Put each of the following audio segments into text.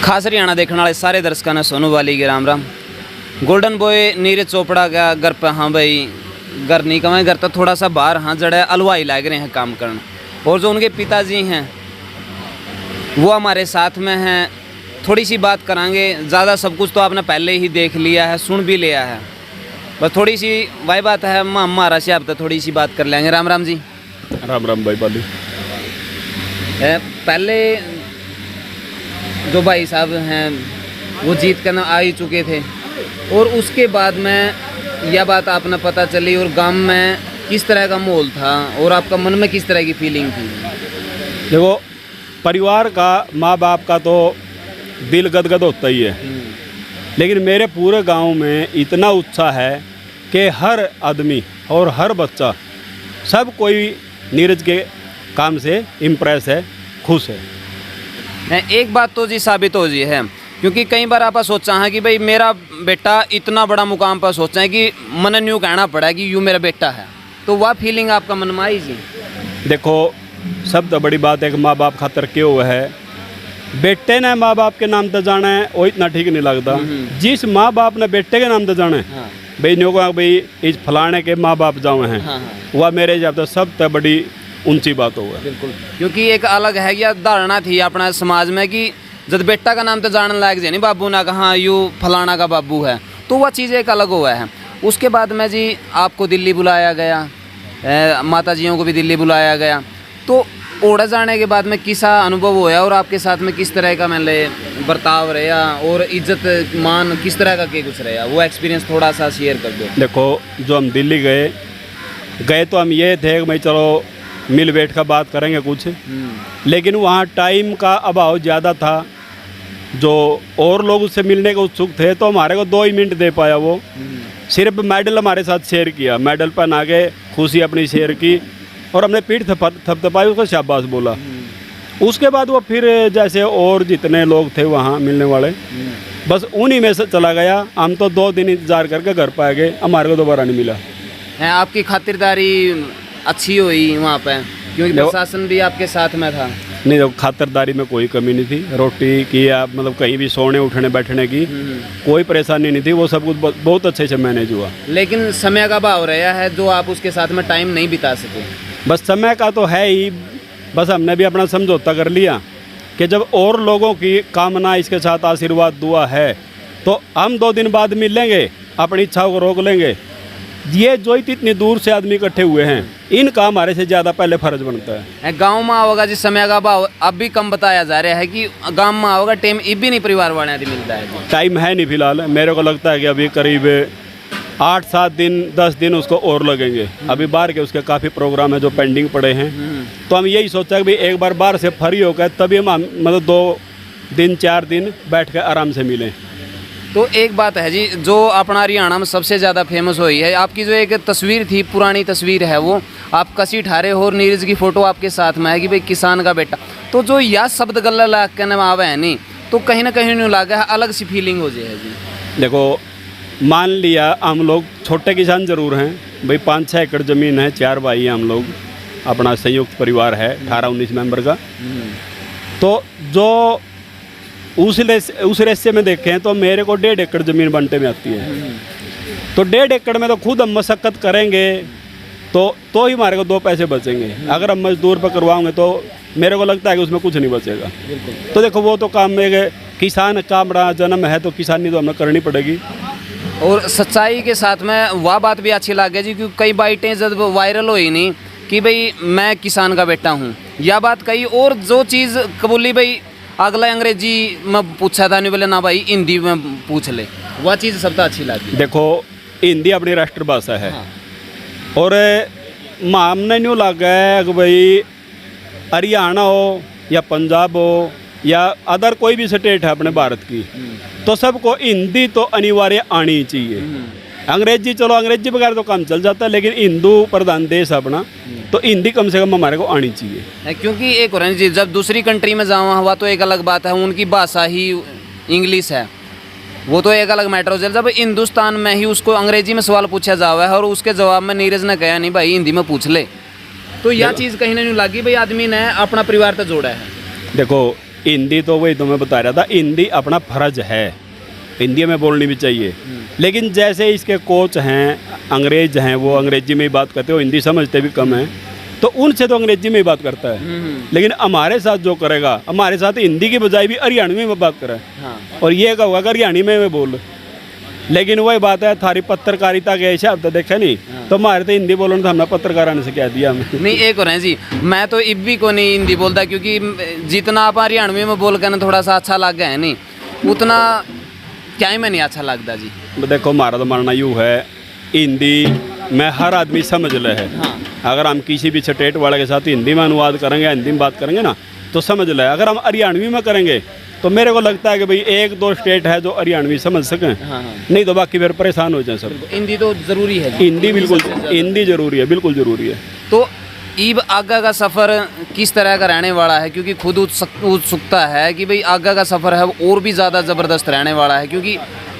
खास हरियाणा देखने वाले सारे दर्शकों ने सोनू वाली के राम राम। गोल्डन बॉय नीरज चोपड़ा का घर पे, हाँ भाई घर नहीं कमाए, घर तो थोड़ा सा बाहर हाँ जड़ा अलवाई लग रहे हैं काम करना। और जो उनके पिताजी हैं वो हमारे साथ में हैं, थोड़ी सी बात करांगे। ज़्यादा सब कुछ तो आपने पहले ही देख लिया है, सुन भी लिया है, बस थोड़ी सी वही बात है हमारा से आप तो थोड़ी सी बात कर लेंगे। राम राम जी। राम राम भाई बाली। पहले जो भाई साहब हैं वो जीत कर आ ही चुके थे, और उसके बाद में यह बात आपने पता चली और गांव में किस तरह का माहौल था और आपका मन में किस तरह की फीलिंग थी? देखो, परिवार का, माँ बाप का तो दिल गदगद होता ही है, लेकिन मेरे पूरे गांव में इतना उत्साह है कि हर आदमी और हर बच्चा, सब कोई नीरज के काम से इम्प्रेस है, खुश है। एक बात तो जी साबित हो जी है, क्योंकि कई बार आप सोचा है कि भाई मेरा बेटा इतना बड़ा मुकाम पर सोचा है कि मन न्यू कहना पड़ा कि यूँ मेरा बेटा है, तो वह फीलिंग आपका मन में आई जी? देखो, सब तो बड़ी बात है कि माँ बाप खातर क्यों हुआ है, बेटे ने माँ बाप के नाम तो जाना है वो इतना ठीक नहीं लगता। जिस माँ बाप ने बेटे के नाम तो जाना है, हाँ। भाई न्यू को भाई इस फलाने के माँ बाप जाओ हैं, हाँ। वह मेरे हिसाब से सब तो बड़ी ऊंची बात होगा। बिल्कुल, क्योंकि एक अलग है या धारणा थी अपना समाज में कि जब बेटा का नाम तो जानने लायक जी नहीं, बाबू ना कहा यू फलाना का बाबू है, तो वह चीज़ एक अलग हुआ है। उसके बाद में जी आपको दिल्ली बुलाया गया, माता जियों को भी दिल्ली बुलाया गया, तो ओढ़ा जाने के बाद में किसा अनुभव होया और आपके साथ में किस तरह का मतलब बर्ताव रहा और इज्जत मान किस तरह का के कुछ रहा, वो एक्सपीरियंस थोड़ा सा शेयर कर दो। देखो, जो हम दिल्ली गए तो हम ये थे कि भाई चलो मिल बैठ कर बात करेंगे कुछ, लेकिन वहाँ टाइम का अभाव ज़्यादा था। जो और लोग उससे मिलने के उत्सुक थे तो हमारे को 2 ही मिनट दे पाया, वो सिर्फ मेडल हमारे साथ शेयर किया, मेडल पहना के खुशी अपनी शेयर की और हमने पीठ थपथपाई, उसको शाबाश बोला। उसके बाद वो फिर जैसे और जितने लोग थे वहाँ मिलने वाले, बस उन्हीं में से चला गया। हम तो 2 दिन इंतज़ार करके घर पे आ गए, हमारे को दोबारा नहीं मिला है। आपकी खातिरदारी अच्छी हुई वहाँ पे, क्योंकि प्रशासन भी आपके साथ में था? नहीं, जब खातिरदारी में कोई कमी नहीं थी, रोटी की या मतलब कहीं भी सोने उठने बैठने की कोई परेशानी नहीं थी, वो सब कुछ बहुत अच्छे से मैनेज हुआ। लेकिन समय का अभाव रहा है जो आप उसके साथ में टाइम नहीं बिता सके। बस समय का तो है ही, बस हमने भी अपना समझौता कर लिया कि जब और लोगों की कामना इसके साथ आशीर्वाद दुआ है तो हम 2 दिन बाद मिल लेंगे, अपनी इच्छाओं को रोक लेंगे। ये जो इतनी दूर से आदमी इकट्ठे हुए हैं, इनका हमारे से ज़्यादा पहले फर्ज बनता है। गांव में होगा जिस समय का अभाव अब भी कम बताया जा रहा है कि गांव में होगा टाइम अब भी नहीं परिवार वाले मिलता है। टाइम है नहीं फिलहाल, मेरे को लगता है कि अभी करीब 8-7 दिन 10 दिन उसको और लगेंगे। अभी बाहर के उसके काफ़ी प्रोग्राम है जो पेंडिंग पड़े हैं, तो हम यही सोचा कि भाई एक बार बाहर से फ्री होकर तभी हम मतलब 2 दिन 4 दिन बैठ कर आराम से मिलें। तो एक बात है जी, जो अपना हरियाणा में सबसे ज़्यादा फेमस हुई है, आपकी जो एक तस्वीर थी, पुरानी तस्वीर है, वो आप कसी ठारे हो और नीरज की फ़ोटो आपके साथ में है कि भाई किसान का बेटा, तो जो यह शब्द गला ला के आवे है नहीं, तो कहीं ना कहीं नहीं लगा है, अलग सी फीलिंग हो जाए जी। देखो, मान लिया हम लोग छोटे किसान ज़रूर हैं भाई, 5-6 एकड़ ज़मीन है, 4 भाई हैं हम लोग, अपना संयुक्त परिवार है 18-19 मेंबर का। तो जो उस रेसे में देखें तो मेरे को 1.5 एकड़ ज़मीन बंटे में आती है, तो 1.5 एकड़ में तो खुद हम मशक्क़त करेंगे तो ही हमारे को 2 पैसे बचेंगे। अगर हम मजदूर पर करवाएंगे तो मेरे को लगता है कि उसमें कुछ नहीं बचेगा। तो देखो, वो तो काम में किसान का बड़ा जन्म है, तो किसानी तो हमें करनी पड़ेगी। और सच्चाई के साथ में वह बात भी अच्छी लगे जी, क्योंकि कई बाइटें जब वायरल हुई नहीं कि भाई मैं किसान का बेटा हूँ, यह बात कही, और जो चीज़ कबूली भाई अगला अंग्रेजी में पूछा था, नहीं बोले ना भाई हिंदी में पूछ ले, वह चीज़ सबसे अच्छी लगी। देखो, हिंदी अपनी राष्ट्रभाषा है। हाँ। और हमने न्यू लगा है कि भाई हरियाणा हो या पंजाब हो या अदर कोई भी स्टेट है अपने भारत की, तो सबको हिंदी तो अनिवार्य आनी चाहिए। अंग्रेजी, चलो अंग्रेजी बगैर तो काम चल जाता है, लेकिन हिंदू प्रधान देश अपना, तो हिंदी कम से कम हमारे को आनी चाहिए। क्योंकि एक और जी, जब दूसरी कंट्री में जावा हुआ तो एक अलग बात है, उनकी भाषा ही इंग्लिश है, वो तो एक अलग मैटर हो जाए। जब हिंदुस्तान में ही उसको अंग्रेजी में सवाल पूछा जावा है और उसके जवाब में नीरज ने कहा नहीं भाई हिंदी में पूछ ले, तो यह चीज़ कहीं ना नहीं लगी भाई आदमी ने अपना परिवार तो जोड़ा है। देखो, हिंदी तो वही तो मैं बता रहा था, हिंदी अपना फर्ज है, हिंदी में बोलनी भी चाहिए। लेकिन जैसे इसके कोच हैं अंग्रेज हैं, वो अंग्रेजी में ही बात करते हो, हिंदी समझते भी कम हैं, तो उनसे तो अंग्रेजी में ही बात करता है। लेकिन हमारे साथ जो करेगा, हमारे साथ हिंदी की बजाय भी हरियाणवी में बात करे, और ये कहोगा कि हरियाणी में बोल। लेकिन वही बात है, थारी पत्रकारिता के हिसाब से देखे नहीं तो हमारे तो हिंदी बोलने तो हमने पत्रकार आने से क्या दिया हमें। नहीं एक और है जी, मैं तो इब्बी को नहीं हिंदी बोलता, क्योंकि जितना आप हरियाणवी में बोल कर ना थोड़ा सा अच्छा लग गया है नहीं, उतना क्या ही में नहीं अच्छा लगता जी। देखो हमारा तो मानना यूँ है, हिंदी में हर आदमी समझ ले है। अगर हम किसी भी स्टेट वाले के साथ हिंदी में अनुवाद करेंगे, हिंदी में बात करेंगे ना तो समझ ले। अगर हम हरियाणवी में करेंगे तो मेरे को लगता है कि भाई एक दो स्टेट है जो हरियाणवी समझ सकें, नहीं तो बाकी फिर परेशान हो जाए सब। हिंदी तो ज़रूरी है, हिंदी बिल्कुल, हिंदी ज़रूरी है, बिल्कुल ज़रूरी है। तो ईब आगा का सफ़र किस तरह का रहने वाला है, क्योंकि खुद उत्सुकता है कि भाई आगा का सफ़र है और भी ज़्यादा ज़बरदस्त रहने वाला है, क्योंकि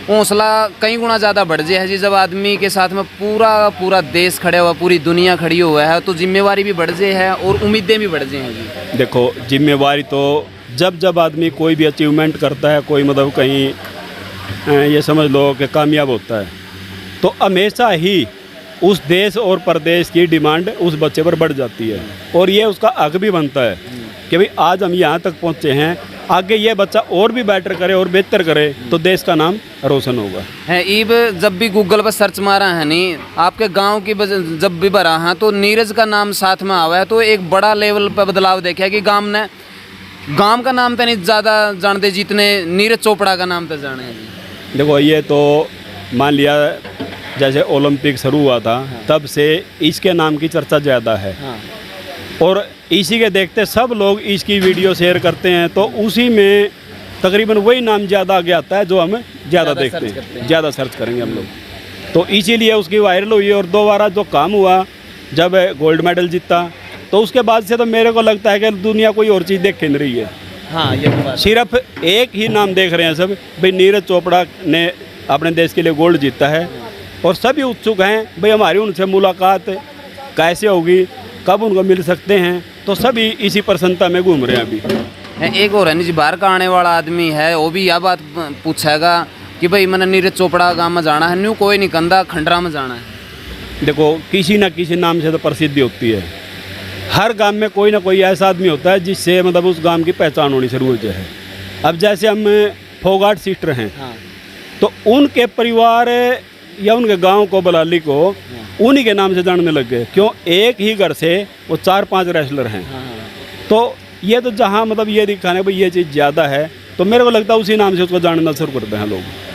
हौसला कई गुना ज़्यादा बढ़ जाए है जी। जब आदमी के साथ में पूरा देश खड़े हुआ, पूरी दुनिया खड़ी हुआ है, तो जिम्मेवारी भी बढ़ जाए है और उम्मीदें भी बढ़ जाए हैं जी। देखो जिम्मेवारी तो जब आदमी कोई भी अचीवमेंट करता है, कोई मतलब कहीं ये समझ लो कि कामयाब होता है, तो हमेशा ही उस देश और प्रदेश की डिमांड उस बच्चे पर बढ़ जाती है, और ये उसका हक भी बनता है कि भाई आज हम यहाँ तक पहुँचे हैं, आगे ये बच्चा और भी बेटर करे और बेहतर करे तो देश का नाम रोशन होगा। है ईब जब भी गूगल पर सर्च मारा है नहीं, आपके गांव की जब भी भरा है तो नीरज का नाम साथ में आवा है, तो एक बड़ा लेवल पर बदलाव देखा है कि गांव का नाम तो नहीं ज़्यादा जानते जितने नीरज चोपड़ा का नाम तो जाने हैं जी। देखो ये तो मान लिया जैसे ओलंपिक शुरू हुआ था तब से इसके नाम की चर्चा ज़्यादा है, और इसी के देखते सब लोग इसकी वीडियो शेयर करते हैं, तो उसी में तकरीबन वही नाम ज़्यादा आगे आता है जो हम ज़्यादा देखते हैं, ज़्यादा सर्च करेंगे हम लोग, तो इसीलिए उसकी वायरल हुई। और दोबारा जो काम हुआ जब गोल्ड मेडल जीता, तो उसके बाद से तो मेरे को लगता है कि दुनिया कोई और चीज़ देख नहीं रही है। हाँ, ये बात सिर्फ एक ही नाम देख रहे हैं सब, भाई नीरज चोपड़ा ने अपने देश के लिए गोल्ड जीता है, और सभी उत्सुक हैं भाई हमारी उनसे मुलाकात कैसे होगी, कब उनको मिल सकते हैं, तो सभी इसी प्रसन्नता में घूम रहे हैं अभी। एक और है जी, बाहर का आने वाला आदमी है, वो भी यह बात पूछेगा कि भाई मैंने नीरज चोपड़ा गाँव में जाना है, न्यू कोई नहीं कंधा खंडरा में जाना है। देखो किसी ना किसी नाम से तो प्रसिद्धि होती है, हर गांव में कोई ना कोई ऐसा आदमी होता है जिससे मतलब उस गांव की पहचान होनी शुरू हो जाए। अब जैसे हम फोगाट सिस्टर हैं, तो उनके परिवार या उनके गांव को बलाली को उन्हीं के नाम से जानने लग गए, क्यों एक ही घर से वो 4-5 रेसलर हैं। तो ये तो जहाँ मतलब ये दिखाने भाई ये चीज़ ज़्यादा है, तो मेरे को लगता है उसी नाम से उसको जानना शुरू करते हैं लोग।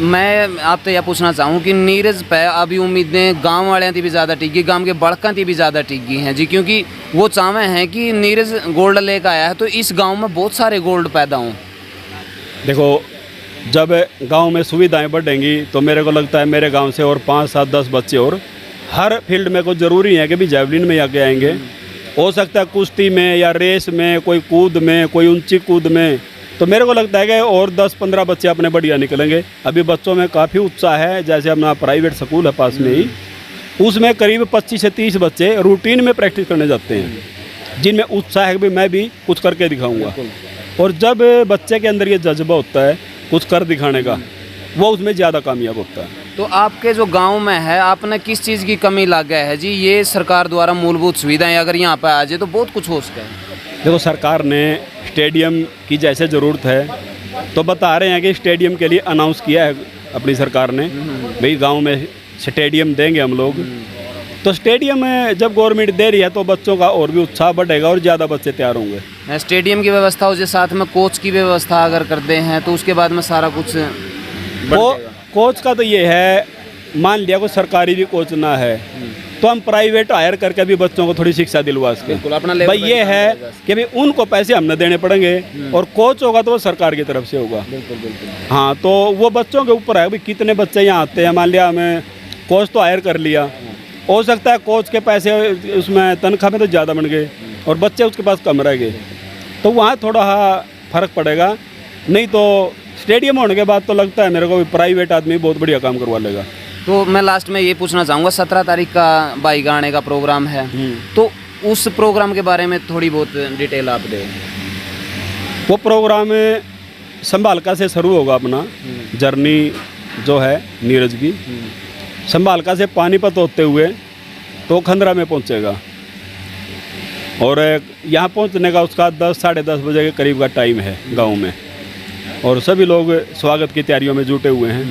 मैं आपसे यह पूछना चाहूँ कि नीरज पे अभी उम्मीदें गांव वाले की भी ज़्यादा टिकी, गांव के बड़का की भी ज़्यादा टिकी हैं जी, क्योंकि वो चाहते हैं कि नीरज गोल्ड लेकर आया है तो इस गांव में बहुत सारे गोल्ड पैदा हों। देखो जब गांव में सुविधाएं बढ़ेंगी तो मेरे को लगता है मेरे गांव से और 5, 7, 10 बच्चे और हर फील्ड में, कोई ज़रूरी है कि भी जैवलिन में आगे आएंगे, हो सकता है कुश्ती में या रेस में, कोई कूद में, कोई ऊंची कूद में, तो मेरे को लगता है कि और 10-15 बच्चे अपने बढ़िया निकलेंगे। अभी बच्चों में काफ़ी उत्साह है, जैसे अपना प्राइवेट स्कूल है पास में ही, उसमें करीब 25 से 30 बच्चे रूटीन में प्रैक्टिस करने जाते हैं, जिनमें उत्साह है कि मैं भी कुछ करके दिखाऊंगा। और जब बच्चे के अंदर ये जज्बा होता है कुछ कर दिखाने का, वो उसमें ज़्यादा कामयाब होता है। तो आपके जो गांव में है, आपने किस चीज़ की कमी लग गया है जी? ये सरकार द्वारा मूलभूत सुविधाएं अगर यहाँ पर आ जाए तो बहुत कुछ हो सके। देखो सरकार ने स्टेडियम की जैसे ज़रूरत है तो बता रहे हैं कि स्टेडियम के लिए अनाउंस किया है अपनी सरकार ने, भाई गांव में स्टेडियम देंगे हम लोग। तो स्टेडियम जब गवर्नमेंट दे रही है तो बच्चों का और भी उत्साह बढ़ेगा और ज़्यादा बच्चे तैयार होंगे। स्टेडियम की व्यवस्था हो जाए, साथ में कोच की व्यवस्था अगर करते हैं तो उसके बाद में सारा कुछ कोच का तो ये है, मान लिया कोई सरकारी भी कोच ना है तो हम प्राइवेट हायर करके भी बच्चों को थोड़ी शिक्षा दिलवा सके। भाई ये है कि भाई उनको पैसे हमने देने पड़ेंगे, और कोच होगा तो वो सरकार की तरफ से होगा। हाँ, तो वो बच्चों के ऊपर है भाई कितने बच्चे यहाँ आते हैं। मान लिया हमें कोच तो हायर कर लिया, हो सकता है कोच के पैसे उसमें तनख्वाह में तो ज़्यादा बन गए और बच्चे उसके पास कम रह गए, तो वहाँ थोड़ा फ़र्क पड़ेगा। नहीं तो स्टेडियम होने के बाद तो लगता है मेरे को प्राइवेट आदमी बहुत बढ़िया काम करवा लेगा। तो मैं लास्ट में ये पूछना चाहूँगा, 17 तारीख का बाई गाने का प्रोग्राम है, तो उस प्रोग्राम के बारे में थोड़ी बहुत डिटेल आप दें। वो प्रोग्राम संभालका से शुरू होगा अपना जर्नी जो है नीरज की। संभालका से पानीपत होते हुए तो खंडरा में पहुंचेगा और यहाँ पहुंचने का उसका 10 साढ़े 10 बजे के करीब का टाइम है गांव में। और सभी लोग स्वागत की तैयारियों में जुटे हुए हैं,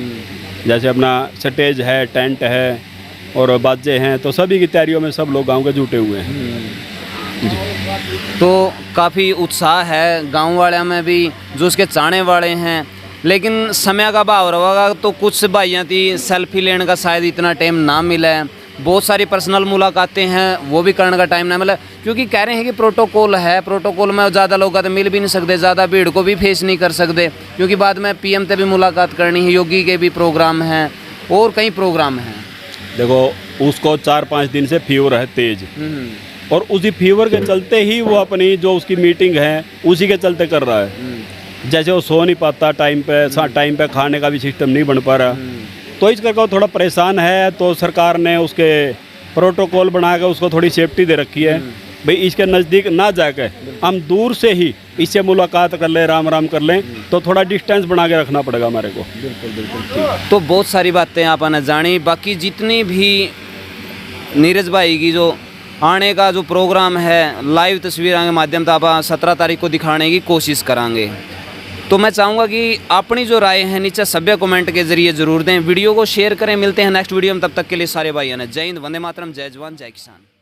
जैसे अपना स्टेज है, टेंट है और बाजे हैं, तो सभी की तैयारियों में सब लोग गांव के जुटे हुए हैं। तो काफ़ी उत्साह है गांव वाले में भी, जो उसके चाहने वाले हैं, लेकिन समय का अभाव रहेगा तो कुछ भाइयाँ थी सेल्फी लेने का शायद इतना टाइम ना मिला है, बहुत सारी पर्सनल मुलाकातें हैं वो भी करने का टाइम ना मिला, क्योंकि कह रहे हैं कि प्रोटोकॉल है, प्रोटोकॉल में ज़्यादा लोग तो मिल भी नहीं सकते, ज़्यादा भीड़ को भी फेस नहीं कर सकते, क्योंकि बाद में पीएम से भी मुलाकात करनी है, योगी के भी प्रोग्राम हैं और कई प्रोग्राम हैं। देखो उसको 4-5 दिन से फीवर है तेज, और उसी फीवर के चलते ही वो अपनी जो उसकी मीटिंग है उसी के चलते कर रहा है। जैसे वो सो नहीं पाता टाइम पे खाने का भी सिस्टम नहीं बन पा रहा, तो इस करके वो थोड़ा परेशान है। तो सरकार ने उसके प्रोटोकॉल बना के उसको थोड़ी सेफ्टी दे रखी है, भाई इसके नज़दीक ना जाके हम दूर से ही इससे मुलाकात कर लें, राम राम कर लें, तो थोड़ा डिस्टेंस बना के रखना पड़ेगा हमारे को। बिल्कुल। तो बहुत सारी बातें आपने जानी, बाकी जितनी भी नीरज भाई की जो आने का जो प्रोग्राम है लाइव तस्वीरों के माध्यम से आप 17 तारीख को दिखाने की कोशिश करांगे। तो मैं चाहूँगा कि अपनी जो राय है नीचे सभ्य कमेंट के जरिए ज़रूर दें, वीडियो को शेयर करें। मिलते हैं नेक्स्ट वीडियो में, तब तक के लिए सारे भाइयों ने जय हिंद, वंदे मातरम, जय जवान जय किसान।